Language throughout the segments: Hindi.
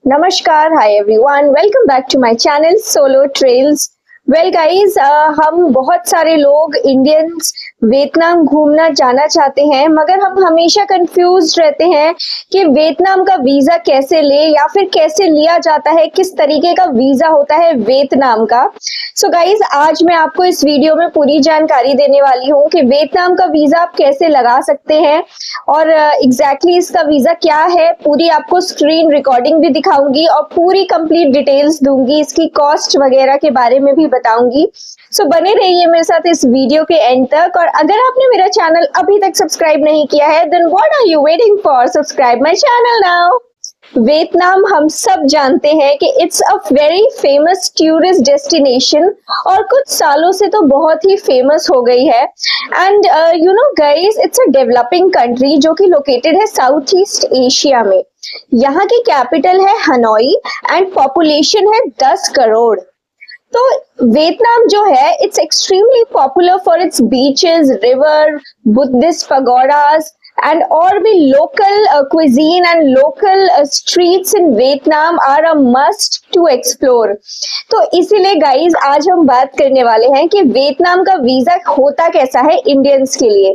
नमस्कार, hi everyone, welcome back to my channel solo trails. Well guys, हम बहुत सारे लोग इंडियंस वियतनाम घूमना जाना चाहते हैं, मगर हम हमेशा कंफ्यूज्ड रहते हैं कि वियतनाम का वीजा कैसे ले या फिर कैसे लिया जाता है, किस तरीके का वीजा होता है वियतनाम का। सो गाइस, आज मैं आपको इस वीडियो में पूरी जानकारी देने वाली हूँ कि वियतनाम का वीजा आप कैसे लगा सकते हैं और एग्जैक्टली इसका वीजा क्या है। पूरी आपको स्क्रीन रिकॉर्डिंग भी दिखाऊंगी और पूरी कंप्लीट डिटेल्स दूंगी, इसकी कॉस्ट वगैरह के बारे में भी बताऊंगी। सो बने रहिए मेरे साथ इस वीडियो के एंड तक। और अगर आपने मेरा चैनल अभी तक सब्सक्राइब नहीं किया है, then what are you waiting for? Subscribe my channel now. Vietnam हम सब जानते हैं कि it's a very famous tourist destination और कुछ सालों से तो बहुत ही फेमस हो गई है। And you know guys, it's a developing country जो कि लोकेटेड है साउथ ईस्ट एशिया में। यहाँ की कैपिटल है हनोई एंड पॉपुलेशन है 10 करोड़। तो वियतनाम जो है, it's extremely popular for its beaches, river, Buddhist pagodas and और भी local cuisine and local streets in Vietnam are a must to explore. तो इसीलिए गाइज आज हम बात करने वाले हैं कि वियतनाम का वीजा होता कैसा है इंडियंस के लिए।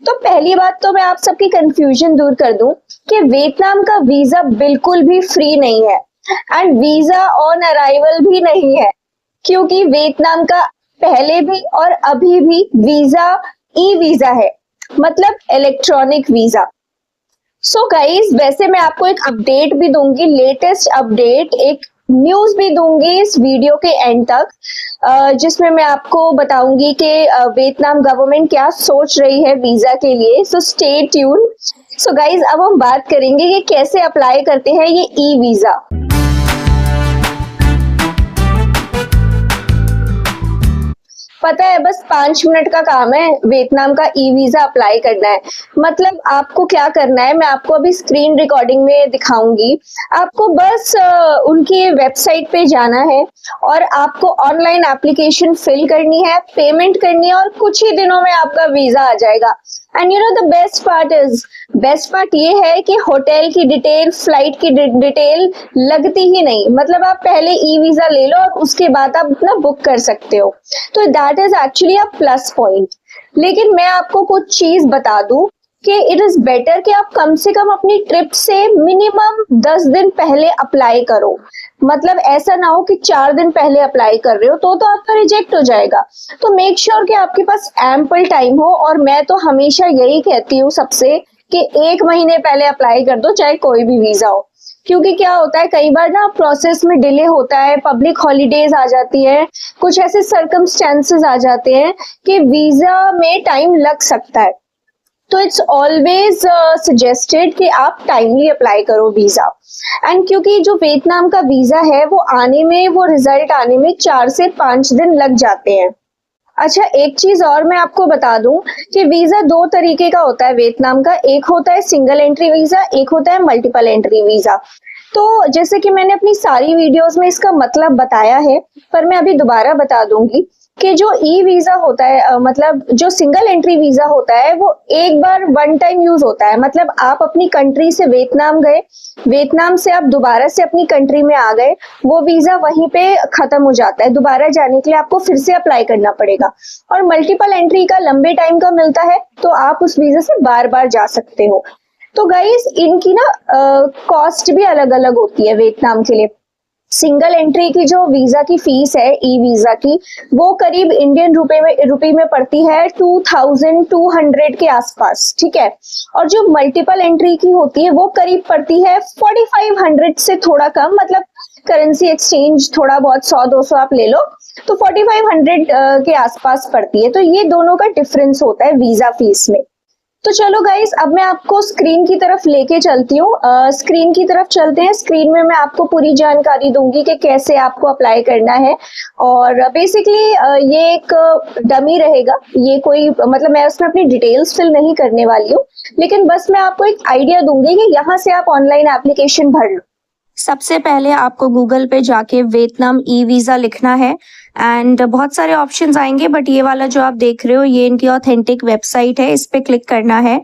तो पहली बात तो मैं आप सबकी कंफ्यूजन दूर कर दूं कि वियतनाम का वीजा बिल्कुल भी फ्री नहीं है एंड वीजा ऑन अराइवल भी नहीं है, क्योंकि वियतनाम का पहले भी और अभी भी वीजा ई वीजा है, मतलब इलेक्ट्रॉनिक वीजा। सो गाइज, वैसे मैं आपको एक अपडेट भी दूंगी, लेटेस्ट अपडेट, एक न्यूज भी दूंगी इस वीडियो के एंड तक, जिसमें मैं आपको बताऊंगी कि वियतनाम गवर्नमेंट क्या सोच रही है वीजा के लिए। So stay tune. So guys, अब हम बात करेंगे कि कैसे अप्लाई करते हैं ये ई वीजा। पता है, बस 5 मिनट का काम है वियतनाम का ई वीजा अप्लाई करना है। मतलब आपको क्या करना है, मैं आपको अभी स्क्रीन रिकॉर्डिंग में दिखाऊंगी। आपको बस उनकी वेबसाइट पे जाना है और आपको ऑनलाइन एप्लीकेशन फिल करनी है, पेमेंट करनी है और कुछ ही दिनों में आपका वीजा आ जाएगा। And you know the best part ये है कि होटल की डिटेल, फ्लाइट की डिटेल लगती ही नहीं। मतलब आप पहले ई वीजा ले लो और उसके बाद आप अपना बुक कर सकते हो। तो that is actually a plus point. लेकिन मैं आपको कुछ चीज बता दूं कि इट इज बेटर कि आप कम से कम अपनी ट्रिप से मिनिमम 10 दिन पहले अप्लाई करो। मतलब ऐसा ना हो कि 4 दिन पहले अप्लाई कर रहे हो तो आपका रिजेक्ट हो जाएगा। तो मेक श्योर कि आपके पास एम्पल टाइम हो। और मैं तो हमेशा यही कहती हूँ सबसे कि 1 महीने पहले अप्लाई कर दो, चाहे कोई भी वीजा हो। क्योंकि क्या होता है, कई बार ना प्रोसेस में डिले होता है, पब्लिक हॉलीडेज आ जाती है, कुछ ऐसे सर्कमस्टेंसेस आ जाते हैं कि वीजा में टाइम लग सकता है। तो इट्स ऑलवेज सजेस्टेड कि आप टाइमली अप्लाई करो वीजा। एंड क्योंकि जो वियतनाम का वीजा है वो आने में, वो रिजल्ट आने में 4 से 5 दिन लग जाते हैं। अच्छा, एक चीज और मैं आपको बता दूं कि वीजा 2 तरीके का होता है वियतनाम का। एक होता है सिंगल एंट्री वीजा, एक होता है मल्टीपल एंट्री वीजा। तो जैसे कि मैंने अपनी सारी वीडियोस में इसका मतलब बताया है, पर मैं अभी दोबारा बता दूंगी कि जो ई वीजा होता है, मतलब जो सिंगल एंट्री वीजा होता है, वो एक बार वन टाइम यूज होता है। मतलब आप अपनी कंट्री से वियतनाम गए, वियतनाम से आप दोबारा से अपनी कंट्री में आ गए, वो वीजा वहीं पे खत्म हो जाता है। दोबारा जाने के लिए आपको फिर से अप्लाई करना पड़ेगा। और मल्टीपल एंट्री का लंबे टाइम का मिलता है, तो आप उस वीजा से बार बार जा सकते हो। तो गाइस, इनकी ना कॉस्ट भी अलग अलग होती है वियतनाम के लिए। सिंगल एंट्री की जो वीजा की फीस है ई वीजा की, वो करीब इंडियन रुपए में पड़ती है 2200 के आसपास, ठीक है। और जो मल्टीपल एंट्री की होती है वो करीब पड़ती है 4500 से थोड़ा कम। मतलब करेंसी एक्सचेंज थोड़ा बहुत 100-200 आप ले लो तो 4500 के आसपास पड़ती है। तो ये दोनों का डिफरेंस होता है वीजा फीस में। तो चलो गाइस, अब मैं आपको स्क्रीन की तरफ लेके चलती हूँ। स्क्रीन की तरफ चलते हैं। स्क्रीन में मैं आपको पूरी जानकारी दूंगी कि कैसे आपको अप्लाई करना है। और बेसिकली ये एक डमी रहेगा, ये कोई, मतलब मैं उसमें अपनी डिटेल्स फिल नहीं करने वाली हूँ, लेकिन बस मैं आपको एक आइडिया दूंगी कि यहाँ से आप ऑनलाइन एप्लीकेशन भर लो। सबसे पहले आपको गूगल पे जाके वियतनाम ई वीज़ा लिखना है एंड बहुत सारे ऑप्शंस आएंगे, बट ये वाला जो आप देख रहे हो ये इनकी ऑथेंटिक वेबसाइट है, इस पे क्लिक करना है।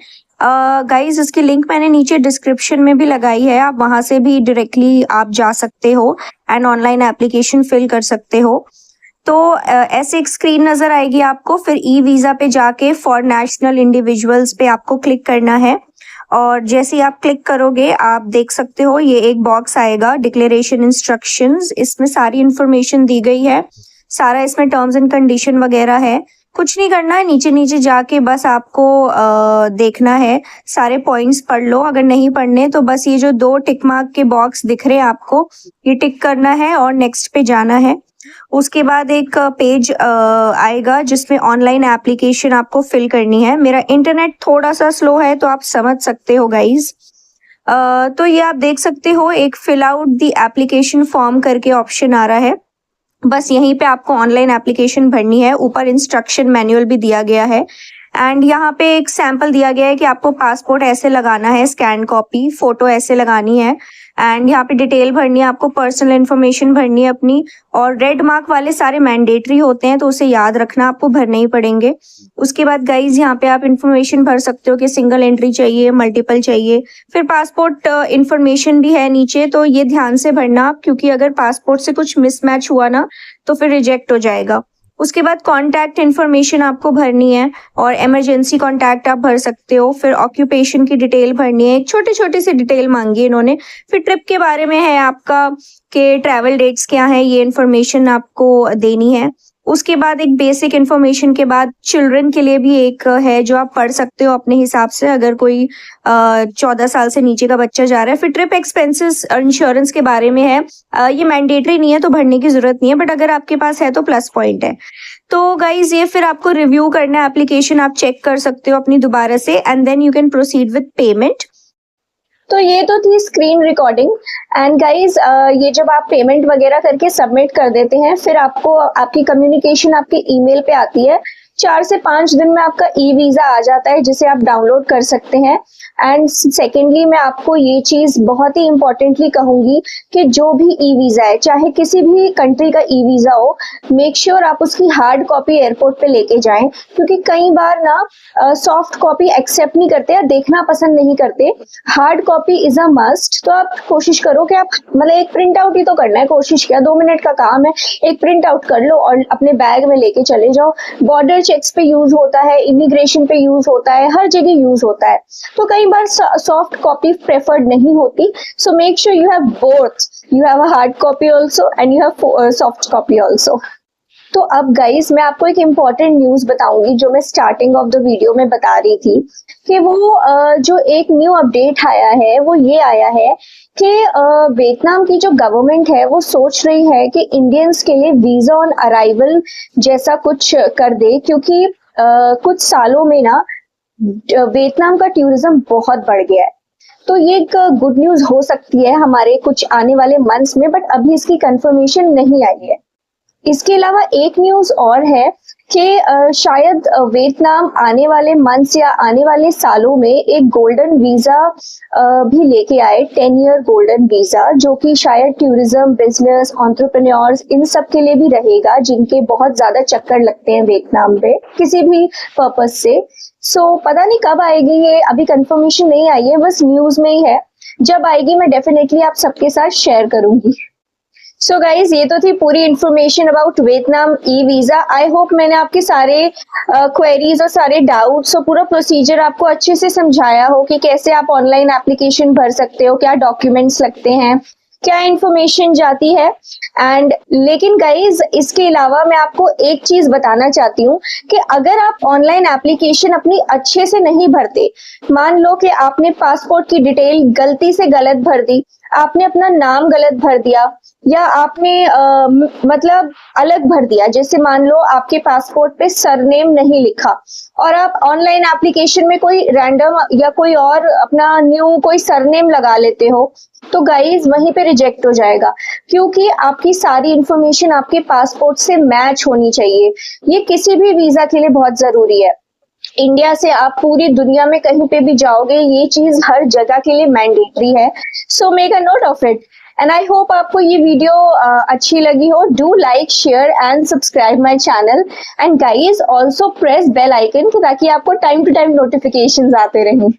गाइज इसकी लिंक मैंने नीचे डिस्क्रिप्शन में भी लगाई है, आप वहां से भी डायरेक्टली आप जा सकते हो एंड ऑनलाइन एप्लीकेशन फिल कर सकते हो। तो ऐसे एक स्क्रीन नजर आएगी आपको, फिर ई वीजा पे जाके फॉर नेशनल इंडिविजुअल्स पे आपको क्लिक करना है और जैसे ही आप क्लिक करोगे आप देख सकते हो ये एक बॉक्स आएगा डिक्लेरेशन इंस्ट्रक्शंस, इसमें सारी इंफॉर्मेशन दी गई है, सारा इसमें टर्म्स एंड कंडीशन वगैरह है। कुछ नहीं करना है, नीचे नीचे जाके बस आपको देखना है, सारे पॉइंट्स पढ़ लो, अगर नहीं पढ़ने तो बस ये जो 2 टिक मार्क के बॉक्स दिख रहे हैं आपको ये टिक करना है और नेक्स्ट पे जाना है। उसके बाद एक पेज आएगा जिसमें ऑनलाइन एप्लीकेशन आपको फिल करनी है। मेरा इंटरनेट थोड़ा सा स्लो है तो आप समझ सकते हो गाइज। तो ये आप देख सकते हो एक fill out the application form करके ऑप्शन आ रहा है, बस यहीं पे आपको ऑनलाइन एप्लीकेशन भरनी है। ऊपर इंस्ट्रक्शन मैनुअल भी दिया गया है एंड यहाँ पे एक सैंपल दिया गया है कि आपको पासपोर्ट ऐसे लगाना है, स्कैन कॉपी, फोटो ऐसे लगानी है एंड यहाँ पे डिटेल भरनी है, आपको पर्सनल इन्फॉर्मेशन भरनी है अपनी, और रेड मार्क वाले सारे मैंडेटरी होते हैं तो उसे याद रखना, आपको भरने ही पड़ेंगे। उसके बाद गाइज यहाँ पे आप इन्फॉर्मेशन भर सकते हो कि सिंगल एंट्री चाहिए, मल्टीपल चाहिए, फिर पासपोर्ट इन्फॉर्मेशन भी है नीचे, तो ये ध्यान से भरना आप, क्योंकि अगर पासपोर्ट से कुछ मिसमैच हुआ ना तो फिर रिजेक्ट हो जाएगा। उसके बाद कॉन्टैक्ट इन्फॉर्मेशन आपको भरनी है और इमरजेंसी कॉन्टैक्ट आप भर सकते हो, फिर ऑक्यूपेशन की डिटेल भरनी है, एक छोटी छोटी सी डिटेल मांगी है इन्होंने, फिर ट्रिप के बारे में है आपका कि ट्रैवल डेट्स क्या है, ये इन्फॉर्मेशन आपको देनी है। उसके बाद एक बेसिक इन्फॉर्मेशन के बाद चिल्ड्रन के लिए भी एक है जो आप पढ़ सकते हो अपने हिसाब से, अगर कोई 14 साल से नीचे का बच्चा जा रहा है। फिर ट्रिप एक्सपेंसेस इंश्योरेंस के बारे में है, ये मैंडेटरी नहीं है तो भरने की जरूरत नहीं है, बट अगर आपके पास है तो प्लस पॉइंट है। तो गाइज ये फिर आपको रिव्यू करना है एप्लीकेशन, आप चेक कर सकते हो अपनी दोबारा से and then you can proceed with payment. तो ये तो थी स्क्रीन रिकॉर्डिंग एंड गाइज ये जब आप पेमेंट वगैरह करके सबमिट कर देते हैं फिर आपको आपकी कम्युनिकेशन आपके ईमेल पे आती है। 4 से 5 दिन में आपका ई वीजा आ जाता है जिसे आप डाउनलोड कर सकते हैं। एंड सेकेंडली मैं आपको ये चीज बहुत ही इंपॉर्टेंटली कहूंगी कि जो भी ई वीजा है, चाहे किसी भी कंट्री का ई वीजा हो, मेक श्योर आप उसकी हार्ड कॉपी एयरपोर्ट पे लेके जाएं, क्योंकि कई बार ना सॉफ्ट कॉपी एक्सेप्ट नहीं करते या देखना पसंद नहीं करते। Hard copy is a must. तो आप कोशिश करो कि आप मतलब एक प्रिंट आउट ही तो करना है, कोशिश किया 2 मिनट का काम है, एक प्रिंट आउट कर लो और अपने बैग में लेके चले जाओ। बॉर्डर चेक्स पे यूज होता है, इमिग्रेशन पे यूज होता है, हर जगह यूज होता है। तो कई बार सॉफ्ट कॉपी प्रेफर्ड नहीं होती, so make sure you have both, you have a hard copy also and you have soft copy also. तो अब गाइस मैं आपको एक इम्पॉर्टेंट न्यूज बताऊंगी जो मैं स्टार्टिंग ऑफ द वीडियो में बता रही थी कि वो जो एक न्यू अपडेट आया है वो ये आया है कि वियतनाम की जो गवर्नमेंट है वो सोच रही है कि इंडियंस के लिए वीजा ऑन अराइवल जैसा कुछ कर दे, क्योंकि कुछ सालों में ना वियतनाम का टूरिज्म बहुत बढ़ गया है। तो ये एक गुड न्यूज हो सकती है हमारे कुछ आने वाले मंथ्स में, बट अभी इसकी कंफर्मेशन नहीं आई है। इसके अलावा एक न्यूज और है कि शायद वियतनाम आने वाले मंथ्स या आने वाले सालों में एक गोल्डन वीजा भी लेके आए, 10 ईयर गोल्डन वीजा, जो कि शायद टूरिज्म, बिजनेस, एंटरप्रेन्योर्स इन सब के लिए भी रहेगा जिनके बहुत ज्यादा चक्कर लगते हैं वियतनाम पे किसी भी पर्पज से। सो पता नहीं कब आएगी ये, अभी कंफर्मेशन नहीं आई है, बस न्यूज में ही है। जब आएगी मैं डेफिनेटली आप सबके साथ शेयर करूंगी। सो गाइज ये तो थी पूरी information about Vietnam e visa. I hope मैंने आपके सारे क्वेरीज और सारे डाउट्स और पूरा प्रोसीजर आपको अच्छे से समझाया हो कि कैसे आप ऑनलाइन एप्लीकेशन भर सकते हो, क्या डॉक्यूमेंट्स लगते हैं, क्या इंफॉर्मेशन जाती है। एंड लेकिन गाइज इसके अलावा मैं आपको एक चीज बताना चाहती हूँ कि अगर आप ऑनलाइन एप्लीकेशन अपनी अच्छे से नहीं भरते, मान लो कि आपने पासपोर्ट की डिटेल गलती से गलत भर दी, आपने अपना नाम गलत भर दिया या आपने मतलब अलग भर दिया, जैसे मान लो आपके पासपोर्ट पे सरनेम नहीं लिखा और आप ऑनलाइन एप्लीकेशन में कोई रैंडम या कोई और अपना न्यू कोई सरनेम लगा लेते हो, तो गाइज वहीं पे रिजेक्ट हो जाएगा, क्योंकि आपकी सारी इंफॉर्मेशन आपके पासपोर्ट से मैच होनी चाहिए। ये किसी भी वीजा के लिए बहुत जरूरी है। इंडिया से आप पूरी दुनिया में कहीं पे भी जाओगे, ये चीज हर जगह के लिए मैंडेटरी है। So make a note of it. And I hope आपको ये वीडियो अच्छी लगी हो। Do like, share and subscribe my channel and guys also press bell icon ताकि आपको टाइम टू टाइम नोटिफिकेशंस आते रहें।